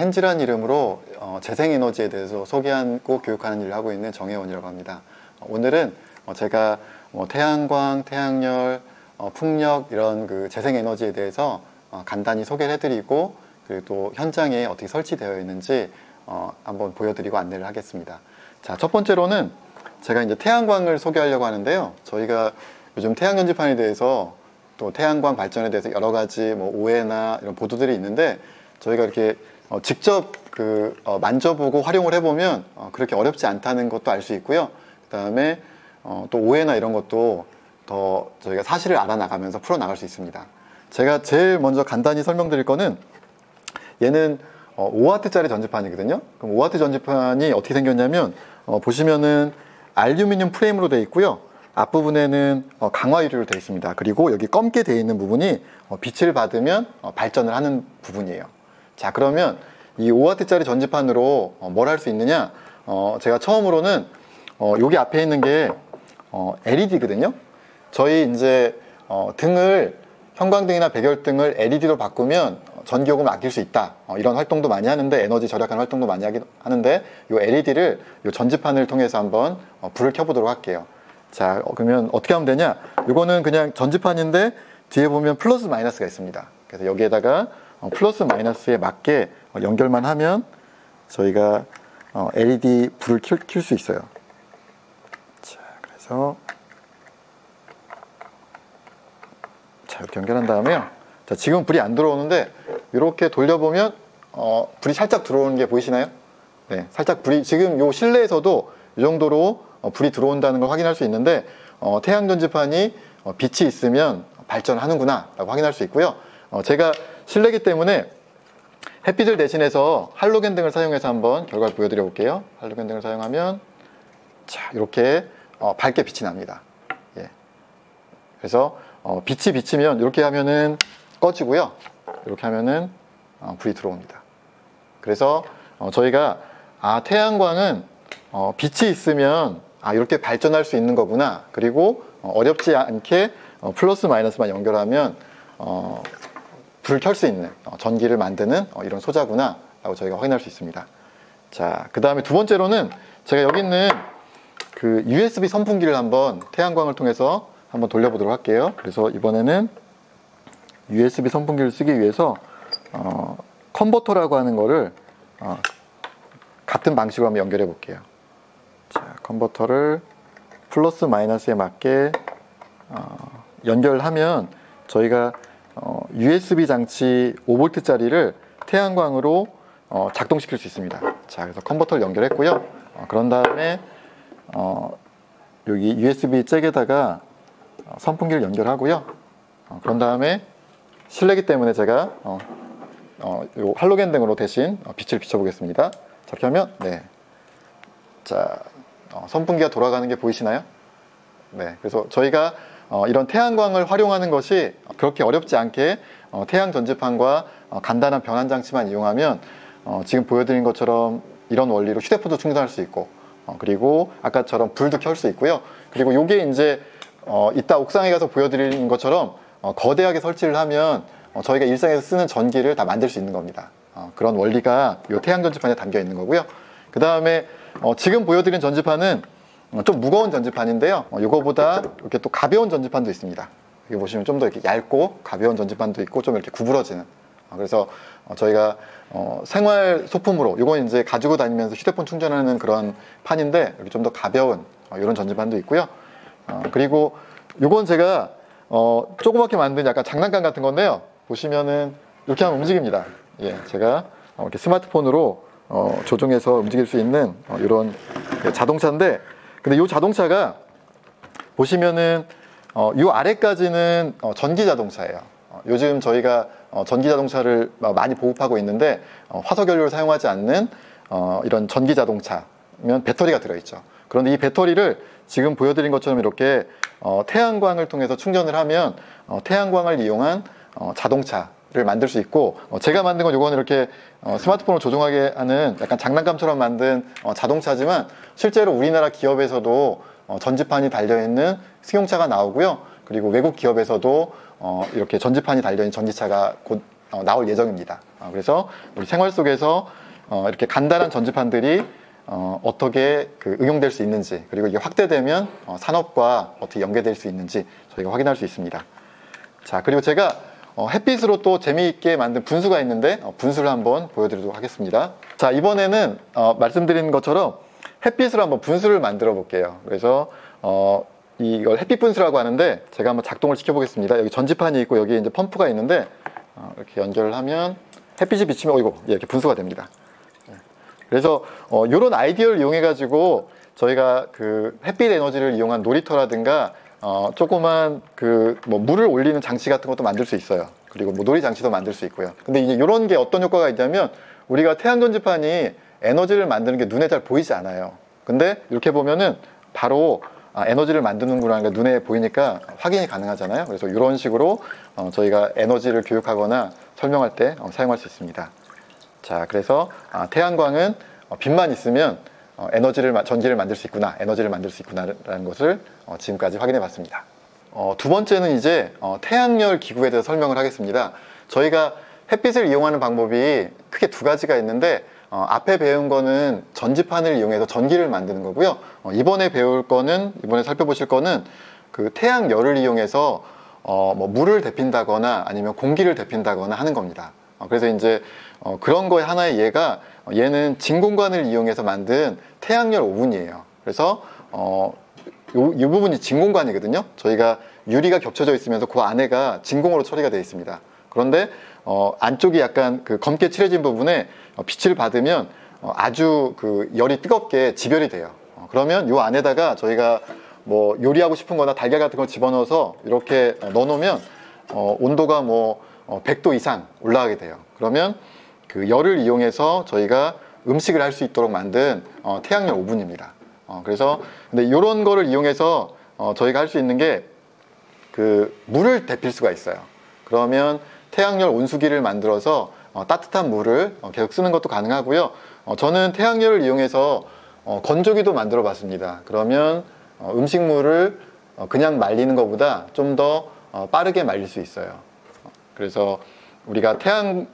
헨지라는 이름으로 재생에너지에 대해서 소개하고 교육하는 일을 하고 있는 정혜원이라고 합니다. 오늘은 제가 태양광, 태양열, 풍력 이런 그 재생에너지에 대해서 간단히 소개를 해드리고 그리고 또 현장에 어떻게 설치되어 있는지 한번 보여드리고 안내를 하겠습니다. 자, 첫 번째로는 제가 이제 태양광을 소개하려고 하는데요. 저희가 요즘 태양 전지판에 대해서 또 태양광 발전에 대해서 여러 가지 오해나 이런 보도들이 있는데 저희가 이렇게 직접 만져보고 활용을 해보면 그렇게 어렵지 않다는 것도 알 수 있고요. 그 다음에 또 오해나 이런 것도 더 저희가 사실을 알아나가면서 풀어나갈 수 있습니다. 제가 제일 먼저 간단히 설명드릴 거는 얘는 5W짜리 전지판이거든요. 그럼 5W 전지판이 어떻게 생겼냐면 보시면은 알루미늄 프레임으로 되어 있고요. 앞부분에는 강화 유리로 되어 있습니다. 그리고 여기 검게 되어 있는 부분이 빛을 받으면 발전을 하는 부분이에요. 자, 그러면 이 5W짜리 전지판으로 뭘 할 수 있느냐? 제가 처음으로는 여기 앞에 있는 게 LED거든요. 저희 이제 등을 형광등이나 백열등을 LED로 바꾸면 전기요금을 아낄 수 있다. 이런 활동도 많이 하는데 에너지 절약하는 활동도 많이 하는데 이 LED를 이 전지판을 통해서 한번 불을 켜보도록 할게요. 자, 그러면 어떻게 하면 되냐? 이거는 그냥 전지판인데 뒤에 보면 플러스 마이너스가 있습니다. 그래서 여기에다가 플러스 마이너스에 맞게 연결만 하면 저희가 LED 불을 켤 수 있어요. 자, 그래서 자, 이렇게 연결한 다음에요. 자, 지금 불이 안 들어오는데 이렇게 돌려보면 불이 살짝 들어오는 게 보이시나요? 네, 살짝 불이 지금 요 실내에서도 이 정도로 불이 들어온다는 걸 확인할 수 있는데 태양 전지판이 빛이 있으면 발전하는구나 라고 확인할 수 있고요. 제가 실내기 때문에 햇빛을 대신해서 할로겐 등을 사용해서 한번 결과를 보여드려 볼게요. 할로겐 등을 사용하면 자, 이렇게 밝게 빛이 납니다. 예. 그래서 빛이 비치면 이렇게 하면은 꺼지고요. 이렇게 하면은 불이 들어옵니다. 그래서 저희가 태양광은 빛이 있으면 이렇게 발전할 수 있는 거구나. 그리고 어렵지 않게 플러스 마이너스만 연결하면 불을 켤 수 있는 전기를 만드는 이런 소자구나 라고 저희가 확인할 수 있습니다. 자, 그 다음에 두 번째로는 제가 여기 있는 그 USB 선풍기를 한번 태양광을 통해서 한번 돌려보도록 할게요. 그래서 이번에는 USB 선풍기를 쓰기 위해서 컨버터라고 하는 거를 같은 방식으로 한번 연결해 볼게요. 자, 컨버터를 플러스 마이너스에 맞게 연결하면 저희가 USB 장치 5V짜리를 태양광으로 작동시킬 수 있습니다. 자, 그래서 컨버터를 연결했고요. 그런 다음에 여기 USB 잭에다가 선풍기를 연결하고요. 그런 다음에 실내기 때문에 제가 요 할로겐 등으로 대신 빛을 비춰보겠습니다. 자, 이렇게 하면 네, 자, 선풍기가 돌아가는 게 보이시나요? 네, 그래서 저희가 이런 태양광을 활용하는 것이 그렇게 어렵지 않게 태양 전지판과 간단한 변환 장치만 이용하면 지금 보여드린 것처럼 이런 원리로 휴대폰도 충전할 수 있고 그리고 아까처럼 불도 켤 수 있고요. 그리고 요게 이제 이따 옥상에 가서 보여드리는 것처럼 거대하게 설치를 하면 저희가 일상에서 쓰는 전기를 다 만들 수 있는 겁니다. 그런 원리가 이 태양 전지판에 담겨 있는 거고요. 그 다음에 지금 보여드린 전지판은 좀 무거운 전지판인데요. 이거보다 이렇게 또 가벼운 전지판도 있습니다. 여기 보시면 좀 더 이렇게 얇고 가벼운 전지판도 있고 좀 이렇게 구부러지는. 그래서 저희가 생활 소품으로 이건 이제 가지고 다니면서 휴대폰 충전하는 그런 판인데 여기 좀 더 가벼운 이런 전지판도 있고요. 그리고 이건 제가 조그맣게 만든 약간 장난감 같은 건데요. 보시면은 이렇게 하면 움직입니다. 예, 제가 이렇게 스마트폰으로 조종해서 움직일 수 있는 이런 자동차인데, 근데 이 자동차가 보시면은 이 아래까지는 전기 자동차예요. 요즘 저희가 전기 자동차를 많이 보급하고 있는데 화석연료를 사용하지 않는 이런 전기 자동차면 배터리가 들어있죠. 그런데 이 배터리를 지금 보여드린 것처럼 이렇게 태양광을 통해서 충전을 하면 태양광을 이용한 자동차를 만들 수 있고, 제가 만든 건 이거는 이렇게 스마트폰을 조종하게 하는 약간 장난감처럼 만든 자동차지만 실제로 우리나라 기업에서도 전지판이 달려있는 승용차가 나오고요. 그리고 외국 기업에서도 이렇게 전지판이 달려있는 전기차가 곧 나올 예정입니다. 그래서 우리 생활 속에서 이렇게 간단한 전지판들이 어떻게 응용될 수 있는지, 그리고 이게 확대되면 산업과 어떻게 연계될 수 있는지 저희가 확인할 수 있습니다. 자, 그리고 제가 햇빛으로 또 재미있게 만든 분수가 있는데 분수를 한번 보여드리도록 하겠습니다. 자, 이번에는 말씀드린 것처럼 햇빛으로 한번 분수를 만들어 볼게요. 그래서 이걸 햇빛 분수라고 하는데 제가 한번 작동을 시켜 보겠습니다. 여기 전지판이 있고 여기 이제 펌프가 있는데 이렇게 연결을 하면 햇빛이 비치면 이렇게 분수가 됩니다. 그래서 이런 아이디어를 이용해 가지고 저희가 그 햇빛 에너지를 이용한 놀이터라든가 조그만 뭐 물을 올리는 장치 같은 것도 만들 수 있어요. 그리고 뭐 놀이 장치도 만들 수 있고요. 근데 이제 이런 게 어떤 효과가 있냐면 우리가 태양 전지판이 에너지를 만드는 게 눈에 잘 보이지 않아요. 근데 이렇게 보면은 바로 에너지를 만드는구나 게 눈에 보이니까 확인이 가능하잖아요. 그래서 이런 식으로 저희가 에너지를 교육하거나 설명할 때 사용할 수 있습니다. 자, 그래서 태양광은 빛만 있으면 전기를 만들 수 있구나, 에너지를 만들 수 있구나라는 것을 지금까지 확인해 봤습니다. 두 번째는 이제 태양열 기구에 대해서 설명을 하겠습니다. 저희가 햇빛을 이용하는 방법이 크게 두 가지가 있는데 앞에 배운 거는 전지판을 이용해서 전기를 만드는 거고요. 이번에 살펴보실 거는 그 태양열을 이용해서 뭐 물을 데핀다거나 아니면 공기를 데핀다거나 하는 겁니다. 그래서 이제 그런 거의 하나의 예가 얘는 진공관을 이용해서 만든 태양열 오븐이에요. 그래서 이 부분이 진공관이거든요. 저희가 유리가 겹쳐져 있으면서 그 안에가 진공으로 처리가 되어 있습니다. 그런데 안쪽이 약간 검게 칠해진 부분에 빛을 받으면 아주 열이 뜨겁게 지별이 돼요. 그러면 이 안에다가 저희가 뭐 요리하고 싶은 거나 달걀 같은 걸 집어넣어서 이렇게 넣어놓으면 온도가 뭐 100도 이상 올라가게 돼요. 그러면 그 열을 이용해서 저희가 음식을 할 수 있도록 만든 태양열 오븐입니다. 그래서 근데 이런 거를 이용해서 저희가 할 수 있는 게 물을 데필 수가 있어요. 그러면 태양열 온수기를 만들어서 따뜻한 물을 계속 쓰는 것도 가능하고요. 저는 태양열을 이용해서 건조기도 만들어 봤습니다. 그러면 음식물을 그냥 말리는 것보다 좀 더 빠르게 말릴 수 있어요. 그래서 우리가 태양을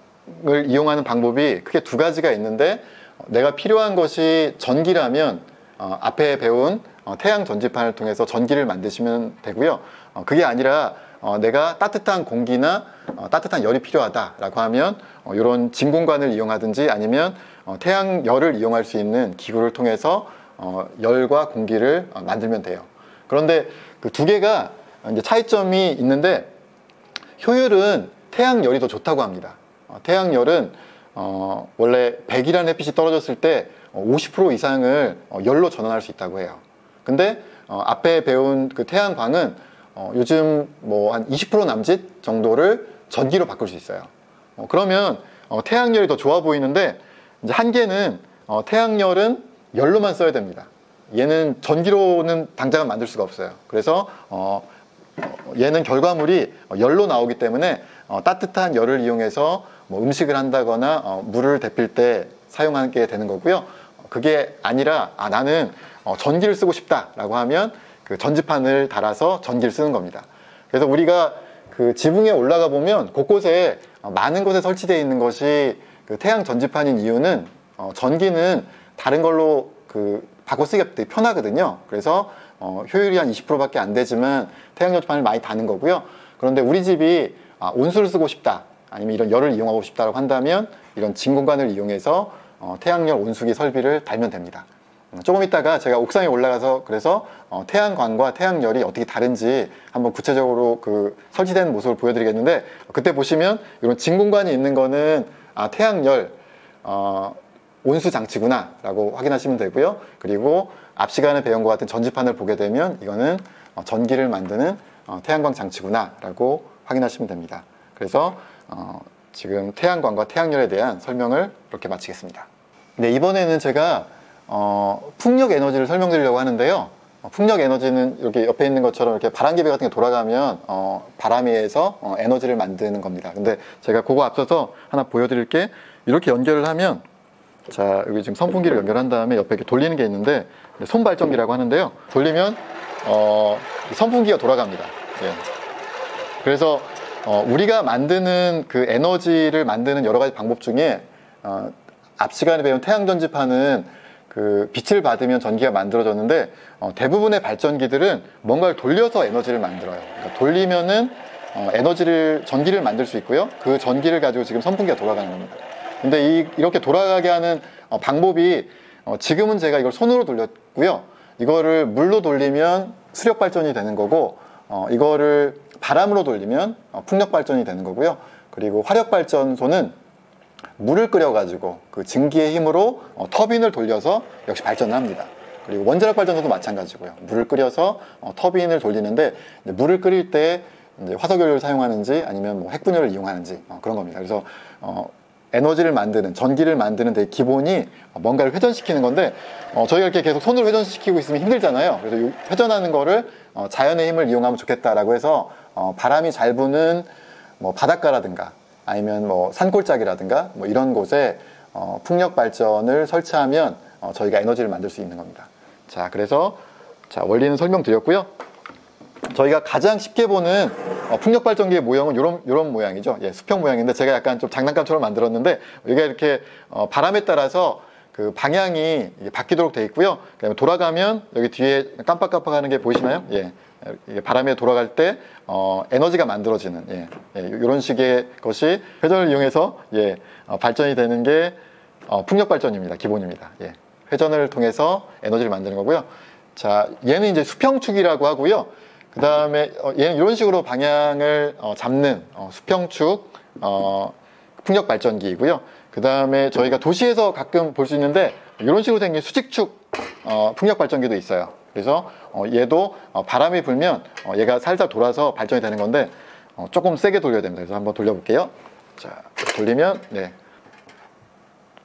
이용하는 방법이 크게 두 가지가 있는데 내가 필요한 것이 전기라면 앞에 배운 태양 전지판을 통해서 전기를 만드시면 되고요. 그게 아니라 내가 따뜻한 공기나 따뜻한 열이 필요하다라고 하면 이런 진공관을 이용하든지 아니면 태양열을 이용할 수 있는 기구를 통해서 열과 공기를 만들면 돼요. 그런데 그 두 개가 이제 차이점이 있는데 효율은 태양열이 더 좋다고 합니다. 태양열은 원래 100이라는 햇빛이 떨어졌을 때 50% 이상을 열로 전환할 수 있다고 해요. 근데 앞에 배운 그 태양광은 요즘 뭐 한 20% 남짓 정도를 전기로 바꿀 수 있어요. 그러면 태양열이 더 좋아 보이는데 이제 한계는 태양열은 열로만 써야 됩니다. 얘는 전기로는 당장은 만들 수가 없어요. 그래서 얘는 결과물이 열로 나오기 때문에 따뜻한 열을 이용해서 뭐 음식을 한다거나 물을 데필 때 사용하게 되는 거고요. 그게 아니라 나는 전기를 쓰고 싶다라고 하면 그 전지판을 달아서 전기를 쓰는 겁니다. 그래서 우리가 그 지붕에 올라가 보면 곳곳에 많은 곳에 설치되어 있는 것이 그 태양 전지판인 이유는 전기는 다른 걸로 바꿔 쓰기가 되게 편하거든요. 그래서 효율이 한 20%밖에 안 되지만 태양 전지판을 많이 다는 거고요. 그런데 우리 집이 온수를 쓰고 싶다 아니면 이런 열을 이용하고 싶다라고 한다면 이런 진공관을 이용해서 태양열 온수기 설비를 달면 됩니다. 조금 있다가 제가 옥상에 올라가서 그래서 태양광과 태양열이 어떻게 다른지 한번 구체적으로 설치된 모습을 보여드리겠는데 그때 보시면 이런 진공관이 있는 거는 태양열 온수 장치구나 라고 확인하시면 되고요. 그리고 앞 시간에 배운 것 같은 전지판을 보게 되면 이거는 전기를 만드는 태양광 장치구나 라고 확인하시면 됩니다. 그래서 지금 태양광과 태양열에 대한 설명을 이렇게 마치겠습니다. 네, 이번에는 제가 풍력 에너지를 설명드리려고 하는데요. 풍력 에너지는 이렇게 옆에 있는 것처럼 이렇게 바람개비 같은 게 돌아가면 바람에 의해서 에너지를 만드는 겁니다. 근데 제가 그거 앞서서 하나 보여드릴 게 이렇게 연결을 하면 자, 여기 지금 선풍기를 연결한 다음에 옆에 이렇게 돌리는 게 있는데 손발전기라고 하는데요. 돌리면 선풍기가 돌아갑니다. 예. 그래서 우리가 만드는 그 에너지를 만드는 여러 가지 방법 중에 앞 시간에 배운 태양전지파는 그 빛을 받으면 전기가 만들어졌는데 대부분의 발전기들은 뭔가를 돌려서 에너지를 만들어요. 그러니까 돌리면은 전기를 만들 수 있고요. 그 전기를 가지고 지금 선풍기가 돌아가는 겁니다. 근데 이렇게 돌아가게 하는 방법이 지금은 제가 이걸 손으로 돌렸고요. 이거를 물로 돌리면 수력 발전이 되는 거고, 이거를 바람으로 돌리면 풍력 발전이 되는 거고요. 그리고 화력 발전소는 물을 끓여가지고 그 증기의 힘으로 터빈을 돌려서 역시 발전을 합니다. 그리고 원자력 발전소도 마찬가지고요. 물을 끓여서 터빈을 돌리는데, 물을 끓일 때 이제 화석연료를 사용하는지 아니면 뭐 핵분열을 이용하는지 그런 겁니다. 그래서 에너지를 만드는, 전기를 만드는 데 기본이 뭔가를 회전시키는 건데, 저희가 이렇게 계속 손으로 회전시키고 있으면 힘들잖아요. 그래서 이 회전하는 거를 자연의 힘을 이용하면 좋겠다라고 해서 바람이 잘 부는 뭐 바닷가라든가 아니면 뭐 산골짜기라든가 뭐 이런 곳에 풍력 발전을 설치하면 저희가 에너지를 만들 수 있는 겁니다. 자, 그래서 원리는 설명드렸고요. 저희가 가장 쉽게 보는 풍력 발전기의 모형은 이런 모양이죠. 예, 수평 모양인데 제가 약간 좀 장난감처럼 만들었는데, 이게 이렇게 바람에 따라서 그 방향이 바뀌도록 되어 있고요. 그다음에 돌아가면 여기 뒤에 깜빡깜빡하는 게 보이시나요? 예, 이게 바람에 돌아갈 때 에너지가 만들어지는 이런 식의 것이 회전을 이용해서 발전이 되는 게 풍력 발전입니다. 기본입니다. 예, 회전을 통해서 에너지를 만드는 거고요. 자, 얘는 이제 수평축이라고 하고요. 그 다음에 얘는 이런 식으로 방향을 잡는 수평축 풍력 발전기이고요. 그 다음에 저희가 도시에서 가끔 볼 수 있는데 이런 식으로 생긴 수직축 풍력 발전기도 있어요. 그래서 얘도 바람이 불면 얘가 살짝 돌아서 발전이 되는 건데 조금 세게 돌려야 됩니다. 그래서 한번 돌려볼게요. 자, 돌리면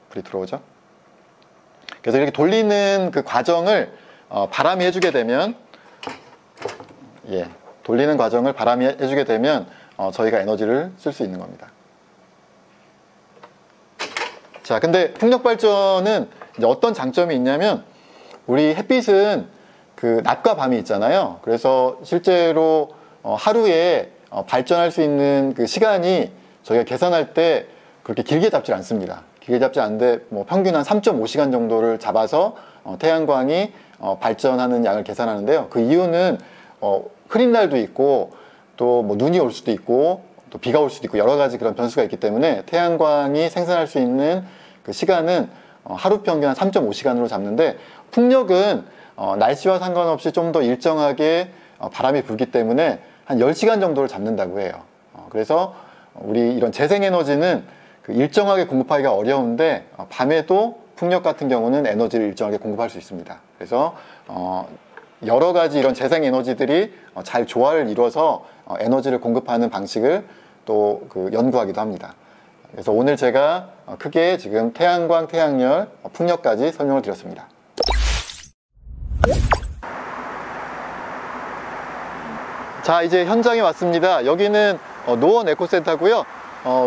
불이 들어오죠. 그래서 이렇게 돌리는 그 과정을 바람이 해주게 되면 돌리는 과정을 바람이 해주게 되면 저희가 에너지를 쓸 수 있는 겁니다. 자, 근데 풍력 발전은 이제 어떤 장점이 있냐면, 우리 햇빛은 그 낮과 밤이 있잖아요. 그래서 실제로 하루에 발전할 수 있는 그 시간이 저희가 계산할 때 그렇게 길게 잡지 않습니다. 길게 잡지 않는데 뭐 평균 한 3.5시간 정도를 잡아서 태양광이 발전하는 양을 계산하는데요. 그 이유는 흐린 날도 있고 또 뭐 눈이 올 수도 있고 또 비가 올 수도 있고 여러 가지 그런 변수가 있기 때문에 태양광이 생산할 수 있는 그 시간은 하루 평균 한 3.5시간으로 잡는데, 풍력은 날씨와 상관없이 좀 더 일정하게 바람이 불기 때문에 한 10시간 정도를 잡는다고 해요. 그래서 우리 이런 재생에너지는 그 일정하게 공급하기가 어려운데 밤에도 풍력 같은 경우는 에너지를 일정하게 공급할 수 있습니다. 그래서 여러 가지 이런 재생에너지들이 잘 조화를 이루어서 에너지를 공급하는 방식을 또 그 연구하기도 합니다. 그래서 오늘 제가 크게 지금 태양광, 태양열, 풍력까지 설명을 드렸습니다. 자, 이제 현장에 왔습니다. 여기는 노원 에코센터고요.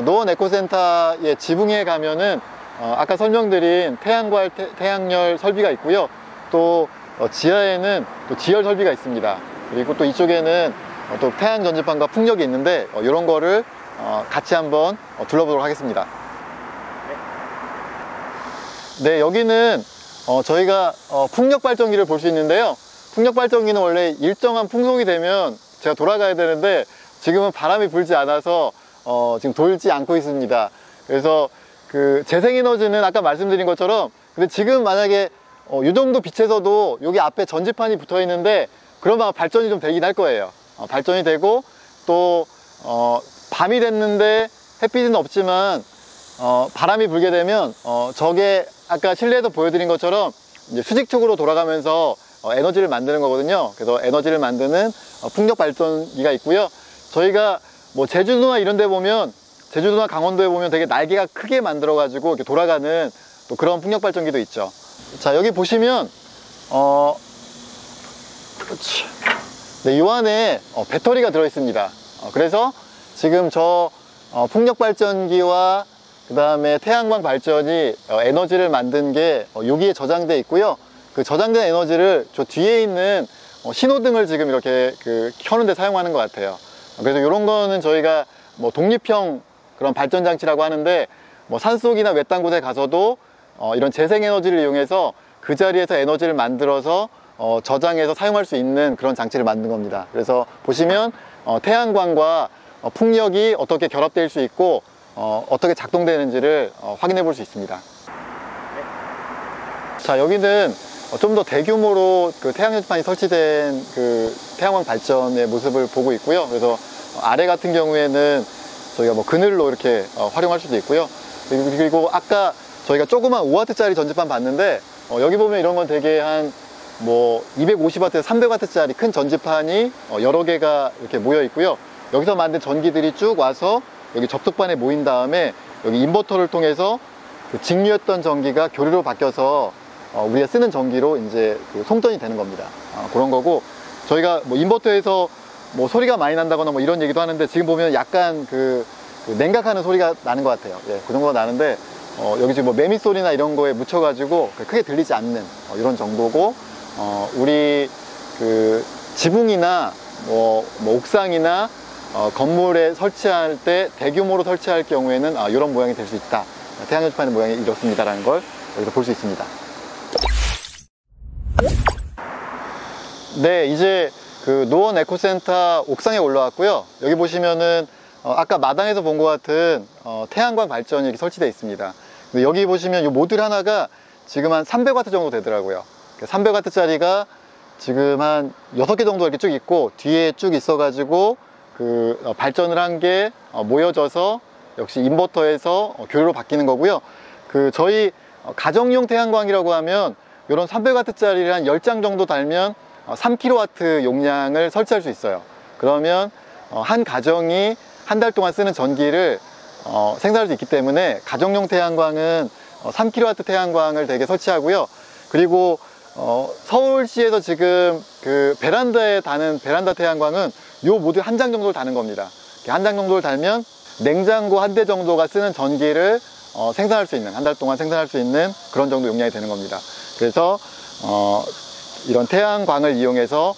노원 에코센터의 지붕에 가면은 아까 설명드린 태양광, 태양열 설비가 있고요. 또 지하에는 또 지열 설비가 있습니다. 그리고 또 이쪽에는 또 태양 전지판과 풍력이 있는데 이런 거를 같이 한번 둘러보도록 하겠습니다. 네, 여기는 저희가 풍력 발전기를 볼 수 있는데요. 풍력 발전기는 원래 일정한 풍속이 되면 제가 돌아가야 되는데 지금은 바람이 불지 않아서 지금 돌지 않고 있습니다. 그래서 그 재생에너지는 아까 말씀드린 것처럼, 근데 지금 만약에 이 정도 빛에서도 여기 앞에 전지판이 붙어 있는데 그러면 발전이 좀 되긴 할 거예요. 발전이 되고 또 밤이 됐는데 햇빛은 없지만 바람이 불게 되면 저게 아까 실내에서 보여드린 것처럼 이제 수직축으로 돌아가면서 에너지를 만드는 거거든요. 그래서 에너지를 만드는 풍력 발전기가 있고요. 저희가 뭐 제주도나 이런 데 보면, 제주도나 강원도에 보면 되게 날개가 크게 만들어 가지고 이렇게 돌아가는 또 그런 풍력 발전기도 있죠. 자, 여기 보시면 네, 이 안에 배터리가 들어 있습니다. 그래서 지금 저 풍력 발전기와 그 다음에 태양광 발전이 에너지를 만든 게 여기에 저장되어 있고요. 그 저장된 에너지를 저 뒤에 있는 신호등을 지금 이렇게 켜는 데 사용하는 것 같아요. 그래서 이런 거는 저희가 뭐 독립형 그런 발전 장치라고 하는데, 뭐 산속이나 외딴 곳에 가서도 이런 재생에너지를 이용해서 그 자리에서 에너지를 만들어서 저장해서 사용할 수 있는 그런 장치를 만든 겁니다. 그래서 보시면 태양광과 풍력이 어떻게 결합될 수 있고 어떻게 작동되는지를 확인해 볼 수 있습니다. 자, 여기는 좀 더 대규모로 그 태양 전지판이 설치된 그 태양광 발전의 모습을 보고 있고요. 그래서 아래 같은 경우에는 저희가 뭐 그늘로 이렇게 활용할 수도 있고요. 그리고 아까 저희가 조그만 5W짜리 전지판 봤는데, 여기 보면 이런 건 되게 한 뭐 250W에서 300W짜리 큰 전지판이 여러 개가 이렇게 모여 있고요. 여기서 만든 전기들이 쭉 와서 여기 접속반에 모인 다음에 여기 인버터를 통해서 그 직류했던 전기가 교류로 바뀌어서 우리가 쓰는 전기로 이제 그 송전이 되는 겁니다. 그런 거고, 저희가 뭐 인버터에서 뭐 소리가 많이 난다거나 뭐 이런 얘기도 하는데, 지금 보면 약간 그 냉각하는 소리가 나는 것 같아요. 예, 그 정도가 나는데, 여기 지금 뭐 매미 소리나 이런 거에 묻혀가지고 크게 들리지 않는 이런 정도고, 우리 그 지붕이나 뭐 옥상이나 건물에 설치할 때 대규모로 설치할 경우에는 이런 모양이 될 수 있다. 태양전지판의 모양이 이렇습니다라는 걸 여기서 볼 수 있습니다. 네, 이제 그 노원 에코센터 옥상에 올라왔고요. 여기 보시면은 아까 마당에서 본 것 같은 태양광 발전이 이렇게 설치되어 있습니다. 근데 여기 보시면 이 모듈 하나가 지금 한 300W 정도 되더라고요. 300W짜리가 지금 한 6개 정도 이렇게 쭉 있고, 뒤에 쭉 있어 가지고 그 발전을 한 게 모여져서 역시 인버터에서 교류로 바뀌는 거고요. 그 저희 가정용 태양광이라고 하면 이런 300W짜리를 한 10장 정도 달면 3kW 용량을 설치할 수 있어요. 그러면 한 가정이 한 달 동안 쓰는 전기를 생산할 수 있기 때문에 가정용 태양광은 3kW 태양광을 대개 설치하고요. 그리고 서울시에서 지금 그 베란다에 다는 베란다 태양광은 요 모듈 한 장 정도를 다는 겁니다. 한 장 정도를 달면 냉장고 한 대 정도가 쓰는 전기를 생산할 수 있는, 한 달 동안 생산할 수 있는 그런 정도 용량이 되는 겁니다. 그래서 이런 태양광을 이용해서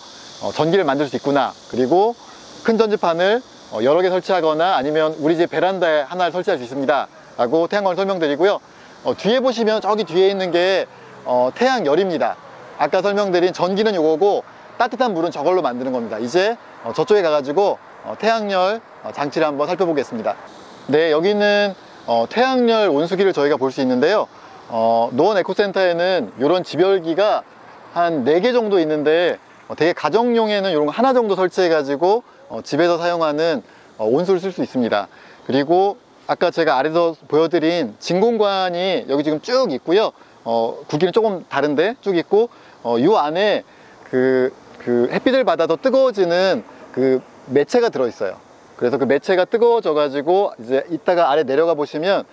전기를 만들 수 있구나. 그리고 큰 전지판을 여러 개 설치하거나 아니면 우리 집 베란다에 하나를 설치할 수 있습니다 라고 태양광을 설명드리고요. 뒤에 보시면 저기 뒤에 있는 게 태양열입니다. 아까 설명드린 전기는 요거고 따뜻한 물은 저걸로 만드는 겁니다. 이제 저쪽에 가가지고 태양열 장치를 한번 살펴보겠습니다. 네, 여기는 태양열 온수기를 저희가 볼 수 있는데요. 노원 에코센터에는 이런 지별기가 한 4개 정도 있는데, 되게 가정용에는 이런 거 하나 정도 설치해 가지고 집에서 사용하는 온수를 쓸 수 있습니다. 그리고 아까 제가 아래서 보여드린 진공관이 여기 지금 쭉 있고요. 굵기는 조금 다른데 쭉 있고, 이 안에 그 햇빛을 받아서 뜨거워지는 그 매체가 들어있어요. 그래서 그 매체가 뜨거워져 가지고 이제 이따가 아래 내려가 보시면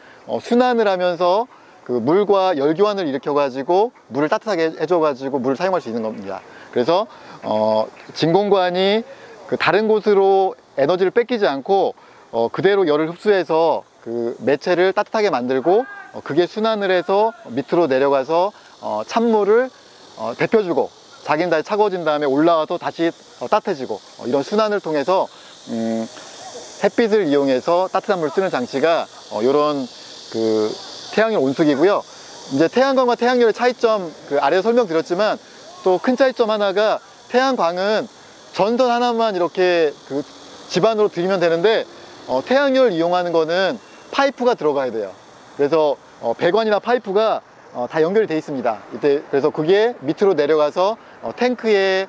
순환을 하면서 그 물과 열교환을 일으켜 가지고 물을 따뜻하게 해줘 가지고 물을 사용할 수 있는 겁니다. 그래서 진공관이 그 다른 곳으로 에너지를 뺏기지 않고 그대로 열을 흡수해서 그 매체를 따뜻하게 만들고, 그게 순환을 해서 밑으로 내려가서 찬물을 데펴주고 자기는 다시 차가워진 다음에 올라와서 다시 따뜻해지고, 이런 순환을 통해서 햇빛을 이용해서 따뜻한 물을 쓰는 장치가 이런 그 태양열 온수기고요. 이제 태양광과 태양열의 차이점 그 아래서 설명드렸지만, 또 큰 차이점 하나가 태양광은 전선 하나만 이렇게 그 집 안으로 들이면 되는데, 태양열 이용하는 거는 파이프가 들어가야 돼요. 그래서 배관이나 파이프가 다 연결이 돼 있습니다. 이때 그래서 그게 밑으로 내려가서 탱크에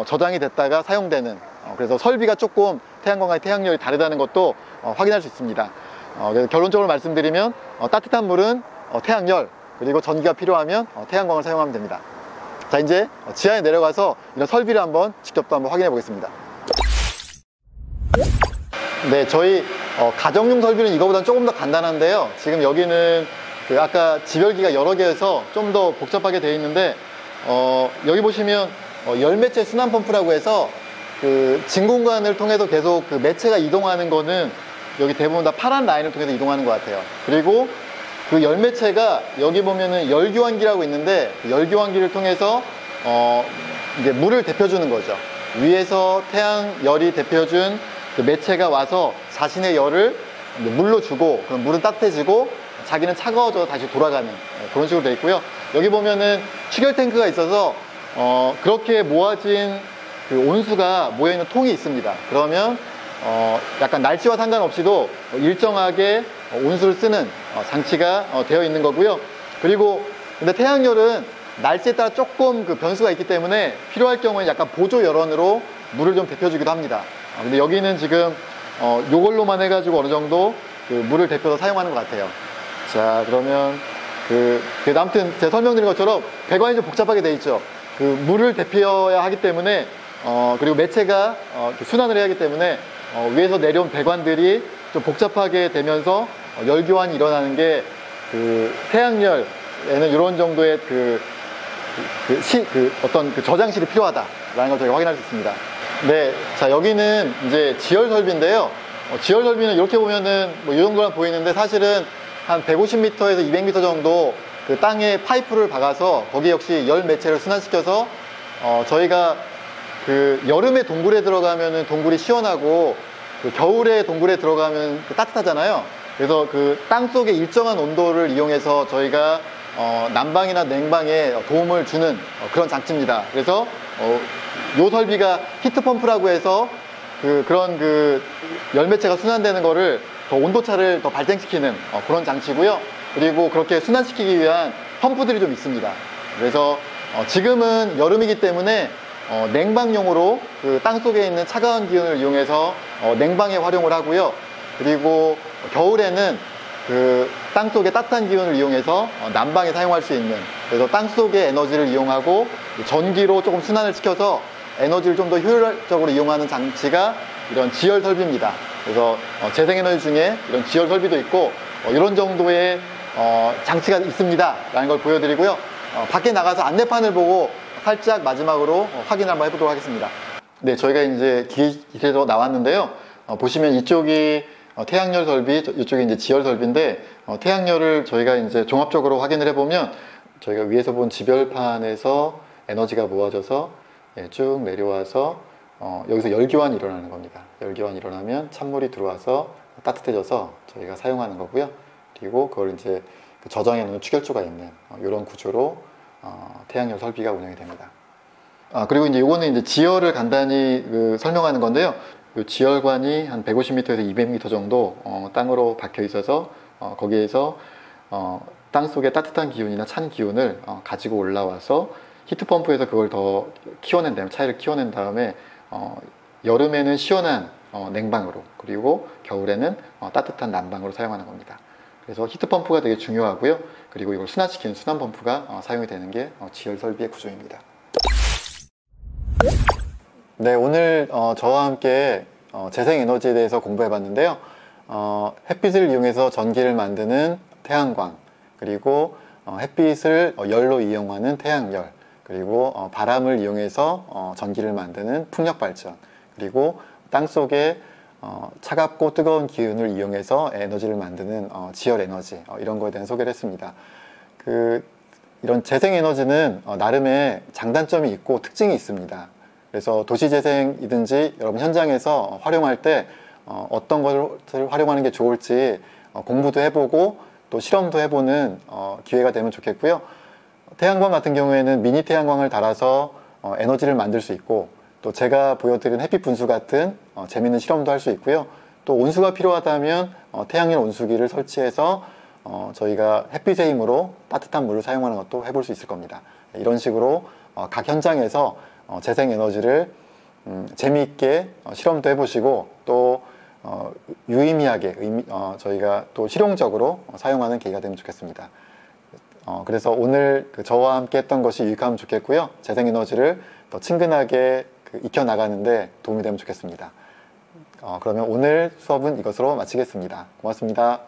저장이 됐다가 사용되는, 그래서 설비가 조금 태양광과 태양열이 다르다는 것도 확인할 수 있습니다. 그래서 결론적으로 말씀드리면 따뜻한 물은 태양열, 그리고 전기가 필요하면 태양광을 사용하면 됩니다. 자, 이제 지하에 내려가서 이런 설비를 한번 직접 또 한번 확인해 보겠습니다. 네, 저희 가정용 설비는 이거보다는 조금 더 간단한데요. 지금 여기는 그 아까 지별기가 여러 개여서 좀 더 복잡하게 되어 있는데, 여기 보시면 열매체 순환 펌프라고 해서 그 진공관을 통해서 계속 그 매체가 이동하는 거는 여기 대부분 다 파란 라인을 통해서 이동하는 것 같아요. 그리고 그 열매체가 여기 보면은 열교환기라고 있는데, 그 열교환기를 통해서 이제 물을 데펴주는 거죠. 위에서 태양열이 데펴준 매체가 와서 자신의 열을 물로 주고, 그럼 물은 따뜻해지고 자기는 차가워져서 다시 돌아가는 그런 식으로 되어 있고요. 여기 보면은 추결 탱크가 있어서 그렇게 모아진 그 온수가 모여있는 통이 있습니다. 그러면 약간 날씨와 상관없이도 일정하게 온수를 쓰는 장치가 되어 있는 거고요. 그리고 근데 태양열은 날씨에 따라 조금 그 변수가 있기 때문에 필요할 경우에 약간 보조 열원으로 물을 좀 데펴주기도 합니다. 근데 여기는 지금 요걸로만 해가지고 어느 정도 그 물을 데펴서 사용하는 것 같아요. 자, 그러면 아무튼 제가 설명드린 것처럼 배관이 좀 복잡하게 돼 있죠. 그 물을 데펴야 하기 때문에 그리고 매체가 순환을 해야 하기 때문에 위에서 내려온 배관들이 좀 복잡하게 되면서 열교환이 일어나는 게 그 태양열에는 이런 정도의 어떤 그 저장실이 필요하다라는 걸 저희가 확인할 수 있습니다. 네, 자, 여기는 이제 지열 설비인데요. 지열 설비는 이렇게 보면은 뭐 이 정도만 보이는데 사실은 한 150m에서 200m 정도 그 땅에 파이프를 박아서 거기 역시 열 매체를 순환시켜서 저희가 그 여름에 동굴에 들어가면은 동굴이 시원하고 그 겨울에 동굴에 들어가면 따뜻하잖아요. 그래서 그 땅 속의 일정한 온도를 이용해서 저희가 난방이나 냉방에 도움을 주는 그런 장치입니다. 그래서 요 설비가 히트펌프라고 해서 그런 열매체가 순환되는 거를 더 온도차를 더 발생시키는 그런 장치고요. 그리고 그렇게 순환시키기 위한 펌프들이 좀 있습니다. 그래서 지금은 여름이기 때문에 냉방용으로 그 땅 속에 있는 차가운 기운을 이용해서 냉방에 활용을 하고요. 그리고 겨울에는 그 땅 속의 따뜻한 기운을 이용해서 난방에 사용할 수 있는, 그래서 땅 속의 에너지를 이용하고 전기로 조금 순환을 시켜서 에너지를 좀 더 효율적으로 이용하는 장치가 이런 지열 설비입니다. 그래서 재생에너지 중에 이런 지열 설비도 있고 이런 정도의 장치가 있습니다 라는 걸 보여드리고요. 밖에 나가서 안내판을 보고 살짝 마지막으로 확인을 한번 해보도록 하겠습니다. 네, 저희가 이제 기계에서 나왔는데요. 보시면 이쪽이 태양열 설비, 이쪽이 이제 지열 설비인데 태양열을 저희가 이제 종합적으로 확인을 해보면 저희가 위에서 본 지별판에서 에너지가 모아져서 쭉 내려와서 여기서 열교환이 일어나는 겁니다. 열교환이 일어나면 찬물이 들어와서 따뜻해져서 저희가 사용하는 거고요. 그리고 그걸 이제 저장해 놓은 추결조가 있는 이런 구조로 태양열 설비가 운영이 됩니다. 그리고 이제 이거는 이제 지열을 간단히 설명하는 건데요. 이 지열관이 한 150m에서 200m 정도 땅으로 박혀 있어서 거기에서 땅 속의 따뜻한 기운이나 찬 기운을 가지고 올라와서 히트펌프에서 그걸 더 키워낸 다음에, 차이를 키워낸 다음에 여름에는 시원한 냉방으로, 그리고 겨울에는 따뜻한 난방으로 사용하는 겁니다. 그래서 히트펌프가 되게 중요하고요. 그리고 이걸 순환시키는 순환펌프가 사용이 되는 게 지열 설비의 구조입니다. 네, 오늘 저와 함께 재생에너지에 대해서 공부해 봤는데요. 햇빛을 이용해서 전기를 만드는 태양광, 그리고 햇빛을 열로 이용하는 태양열, 그리고 바람을 이용해서 전기를 만드는 풍력발전, 그리고 땅속에 차갑고 뜨거운 기운을 이용해서 에너지를 만드는 지열에너지, 이런 거에 대한 소개를 했습니다. 이런 재생에너지는 나름의 장단점이 있고 특징이 있습니다. 그래서 도시재생이든지 여러분 현장에서 활용할 때 어떤 것을 활용하는 게 좋을지 공부도 해보고 또 실험도 해보는 기회가 되면 좋겠고요. 태양광 같은 경우에는 미니 태양광을 달아서 에너지를 만들 수 있고, 또 제가 보여드린 햇빛 분수 같은 재미있는 실험도 할 수 있고요. 또 온수가 필요하다면 태양열 온수기를 설치해서 저희가 햇빛의 힘으로 따뜻한 물을 사용하는 것도 해볼 수 있을 겁니다. 이런 식으로 각 현장에서 재생에너지를 재미있게 실험도 해보시고 또 유의미하게 저희가 또 실용적으로 사용하는 계기가 되면 좋겠습니다. 그래서 오늘 저와 함께 했던 것이 유익하면 좋겠고요. 재생에너지를 더 친근하게 익혀나가는데 도움이 되면 좋겠습니다. 그러면 오늘 수업은 이것으로 마치겠습니다. 고맙습니다.